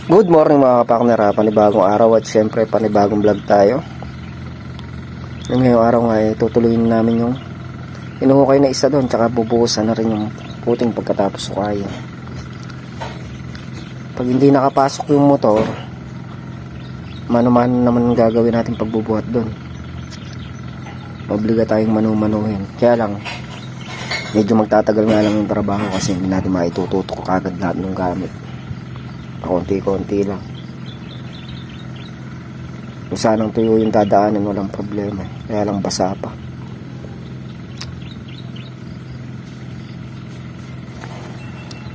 Good morning mga kapakner, panibagong araw at syempre panibagong vlog tayo. Ngayong araw nga ay tutuloyin namin yung inuhukay na isa doon, tsaka bubuhusan na rin yung puting pagkatapos hukayin. Pag hindi nakapasok yung motor, mano-mano naman gagawin natin pagbubuhat doon. Obliga tayong manu-manuhin. Kaya lang medyo magtatagal nga lang yung trabaho kasi hindi natin maitututok kagad lahat ng gamit. Konti-konti lang. Kung sanang tuyo yung dadaanan, walang problema. Kaya lang basa pa.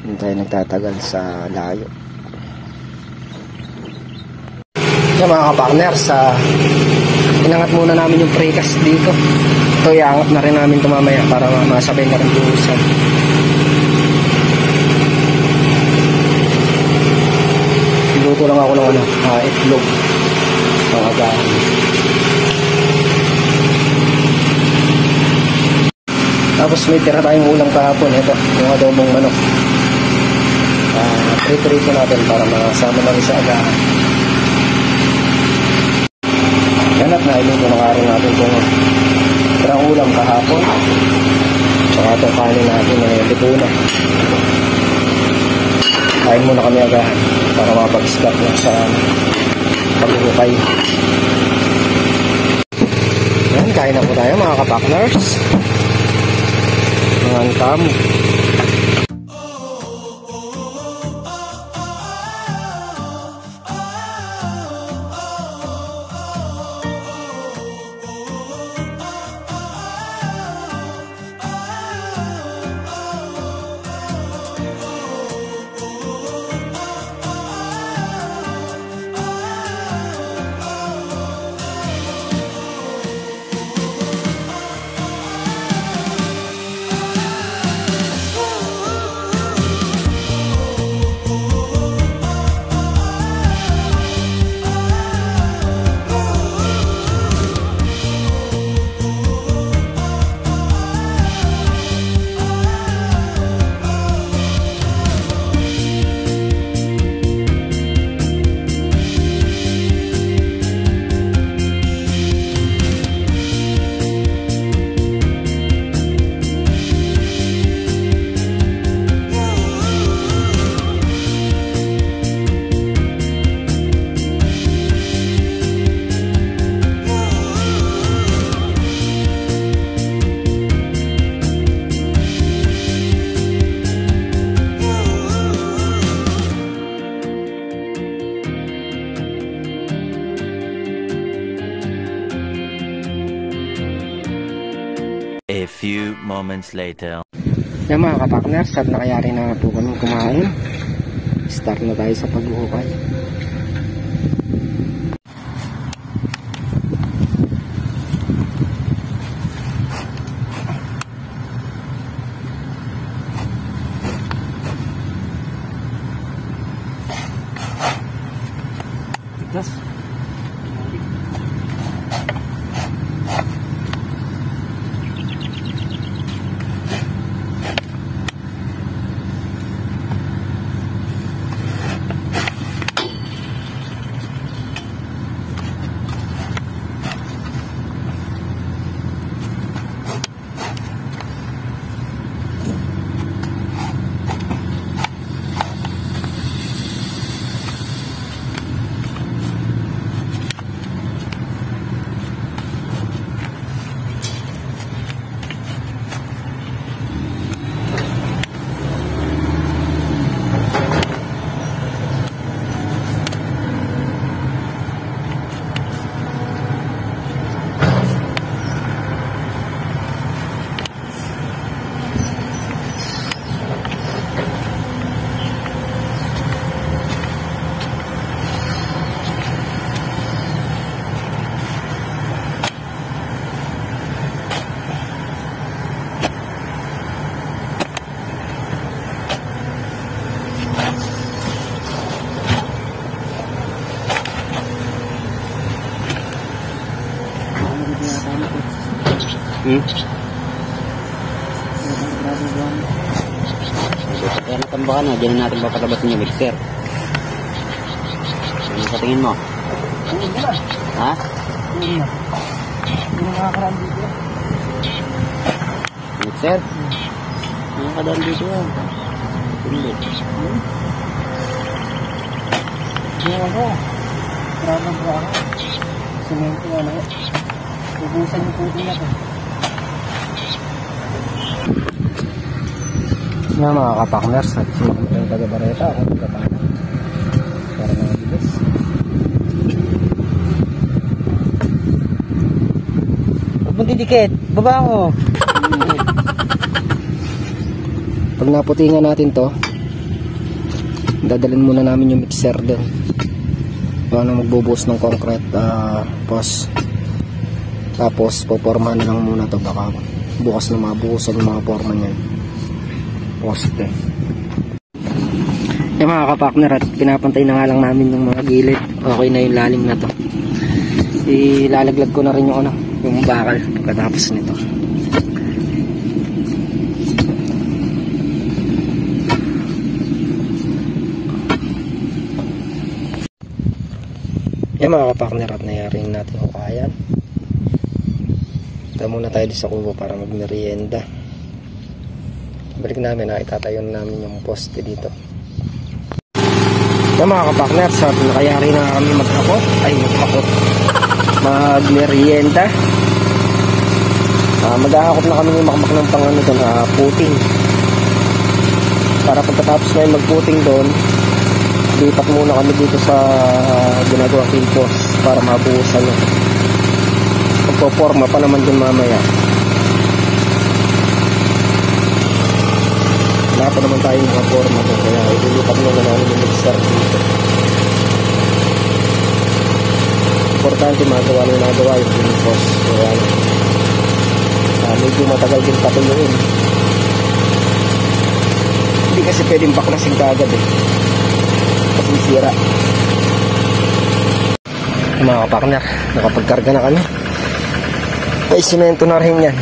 Hindi tayo nagtatagal sa layo. Kaya mga kapakner, inangat muna namin yung precast dito. Ito iangat na rin namin ito mamaya para masabay na rin buhusan. Luto lang ako ng itlog ng agahan. Tapos may tira tayong ulam kahapon. Ito, yung adobong manok. Prito natin para masama na rin sa agahan. Yan at nailuto ng araw natin kung tirang ulam kahapon. Tsaka itong kanin natin na luto na. Kain muna kami agahan para mapag-stop lang sa pag-uhukay. Yan, kain na po tayo mga kapakners. Mga antam. A few moments later. Yan mga kapakner, start na kaya rin na po kami kumain. Start na tayo sa paghuhukay. Yes. Kaya natambakan na, dyan natin papalabas niya mixer. Ano sa tingin mo? Hindi na. Ha? Hindi na. Hindi na nakakaraan dito. Mixer? Nakakadaan dito yan. Hindi. Hindi ako. Grabe. Semento ano. Ubusan yung puti na to. Nga mga kapakners at sumakamit yung taga-bareta ako magkatama para mabilis. Huwag mo didikit, baba mo. Pag naputingan natin to, dadalhin muna namin yung mixer doon. Paano magbubuhos ng concrete tapos popormahan na lang muna to, baka bukas na mabuhusan yung mga forma niyan. Poste. Yung mga kapakner, at pinapantay na nga lang namin yung mga gilid. Okay na yung lalim na to. Ilalaglag ko na rin yung yung bakal pagkatapos nito. Yung mga kapakner, at nayarin natin hukayan. Ito muna tayo sa kubo para magmerienda. Balik namin na itatayo namin yung poste dito. Yung mga kapakner, sa nakayari na kami magmerienda. Maghahakot na kami ng makmak ng pangano doon, puting. Para pagkatapos na yung magputing doon, lipat muna kami dito sa ginagawa kilpos para mabuhusan yun. Magpo-forma pa naman dun mamaya. Wala pa naman tayo mga forma doon, kaya ililipat muna namin yung mixer dito. Importante magawa yung kilpos. Kaya medyo matagal din patuyuin. Hindi kasi pwedeng baklasin kaagad kasi sira. Mga kapakner, nakapagkarga na kami. May simento na rin yan.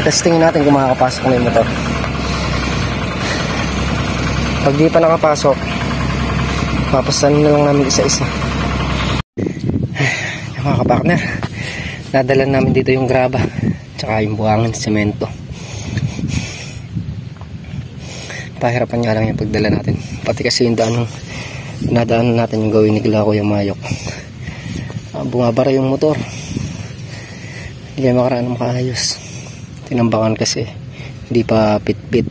Testingin natin kung makakapasok na yung motor. Pag di pa nakapasok, papasanin na lang namin isa-isa. Mga kapakner, nadala namin dito yung graba tsaka yung buhangin semento. Pahirapan nga lang yung pagdala natin, pati kasi yung nadaan natin yung gawin ni Kuya Mayok. Bumabara yung motor, hindi kayo makaraan ng makaayos. Tinambakan kasi hindi pa pit-pit.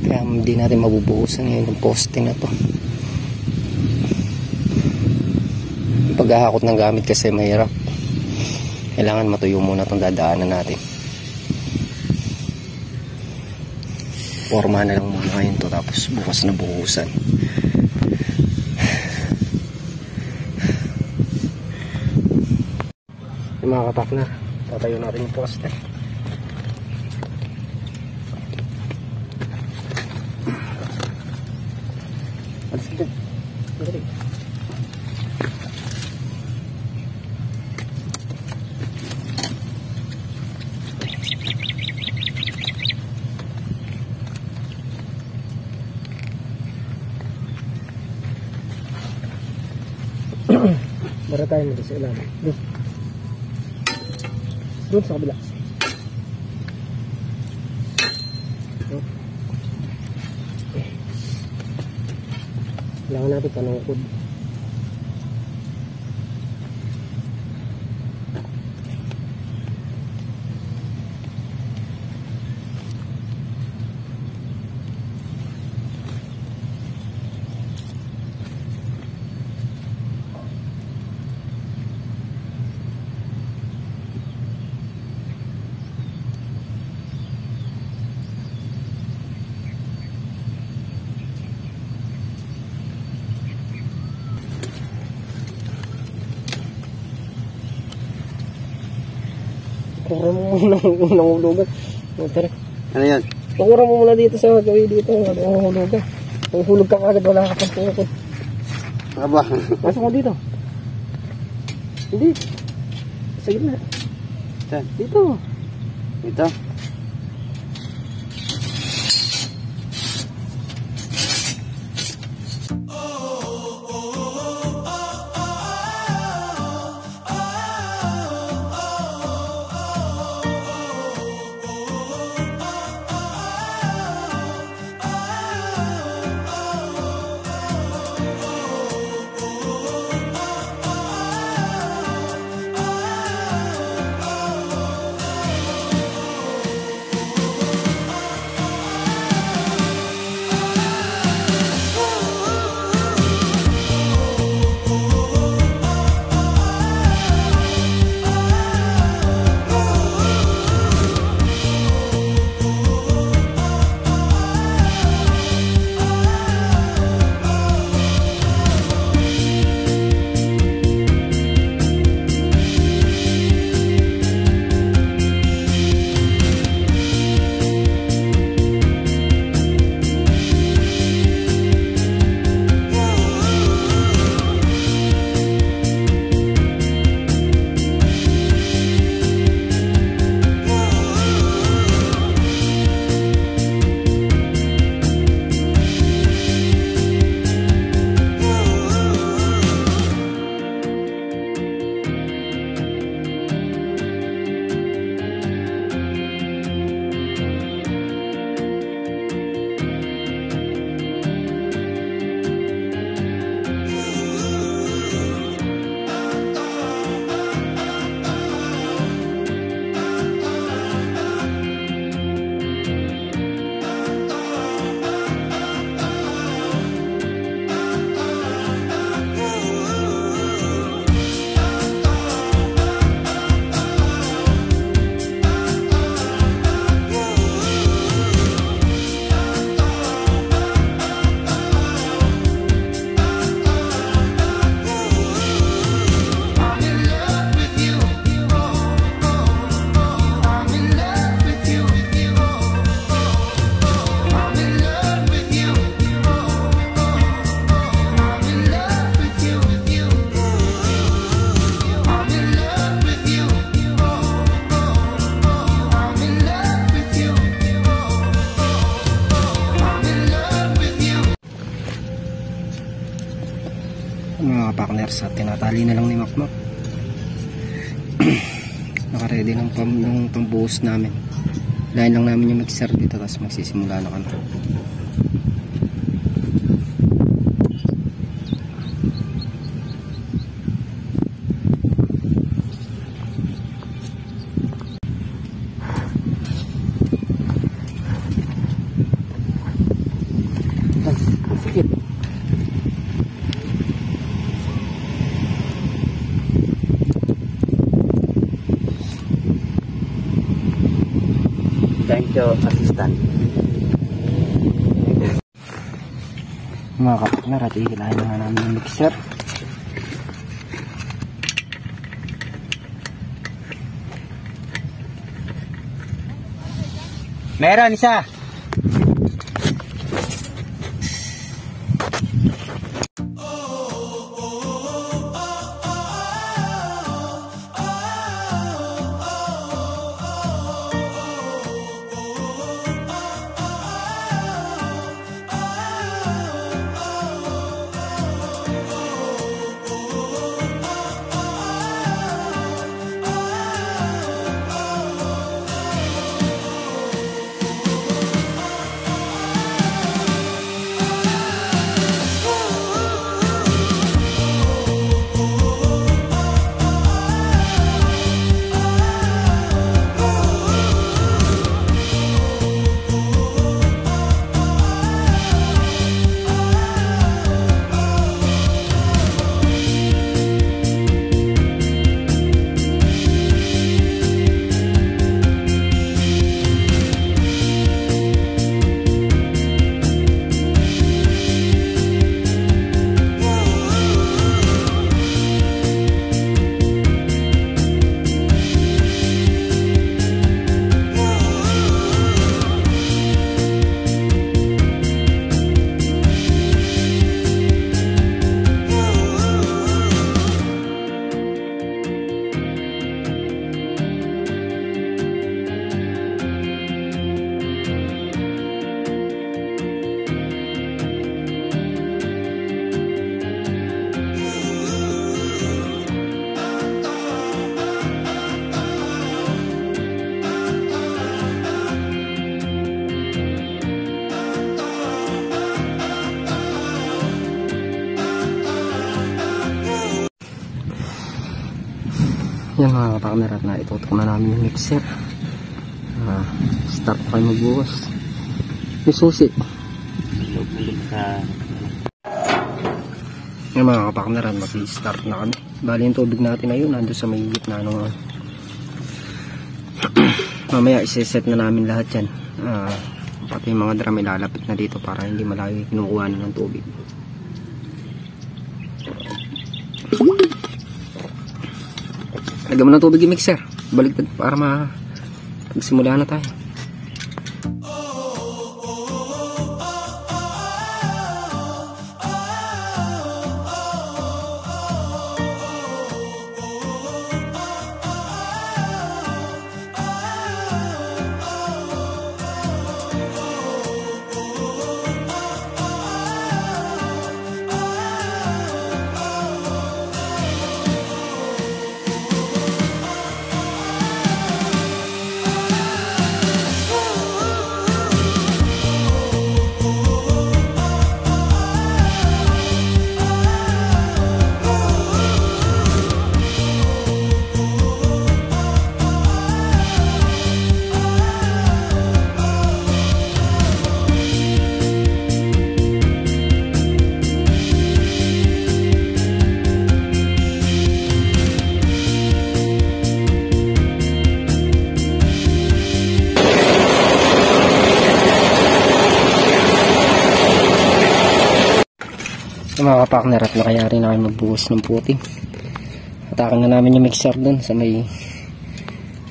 Kaya hindi natin mabubuhusan ngayon yung poste na to. Paghahakot ng gamit kasi mahirap. Kailangan matuyo muna itong dadaanan natin. Forma na lang muna ngayon to, tapos bukas na buhusan. Yung mga kapakner, tatayo natin yung poste. Alis dito. Bara tayo mo sa ilalim. Doon sa kabila. Kailangan natin panungkod. Pakura mo muna unang hulugan. Tara. Ano yan? Pakura mo muna dito sa gawin dito. Unang hulugan. Kung hulog ka agad, wala ka pang tukod. Aba. Pasok mo dito. Hindi. Sa gitna. Saan? Dito. Ito? partner sa tinatali na lang ni Makmak. Nakaready ng pambuhos namin. Lain lang namin yung mixer dito, tapos magsisimula na kami. Thank you, assistant. Mga kapatner, at ihilahin na namin yung mixer. Meron isa. Yan mga kapatner, at na itutok na namin yung mixer. Start pa kayo magbukas. Yung susi. Yan mga kapatner, at mag-start na kami. Bali yung tubig natin na yun, nandun sa may gitna nung mamaya iseset na namin lahat yan. Pati yung mga drum ilalapit na dito para hindi malayo kinukuha na ng tubig. Lagyan mo ng tubig yung mixer. Baligtad para magsimula na tayo. Mga kapakner, at nakayari na kayo magbuhos ng puting. Atakin na namin yung mixer dun sa may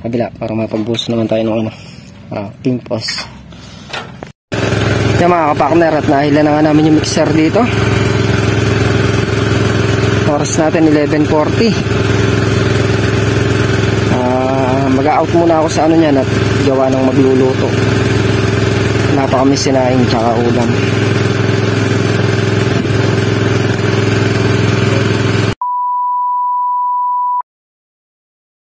kabila para mapagbuhos naman tayo ng pimpos. Kaya mga kapakner, at nahila na nga namin yung mixer dito. Oras natin 11:40. Mag-out muna ako sa ano nyan at gawa ng magluluto. Napakami sinaing tsaka ulam.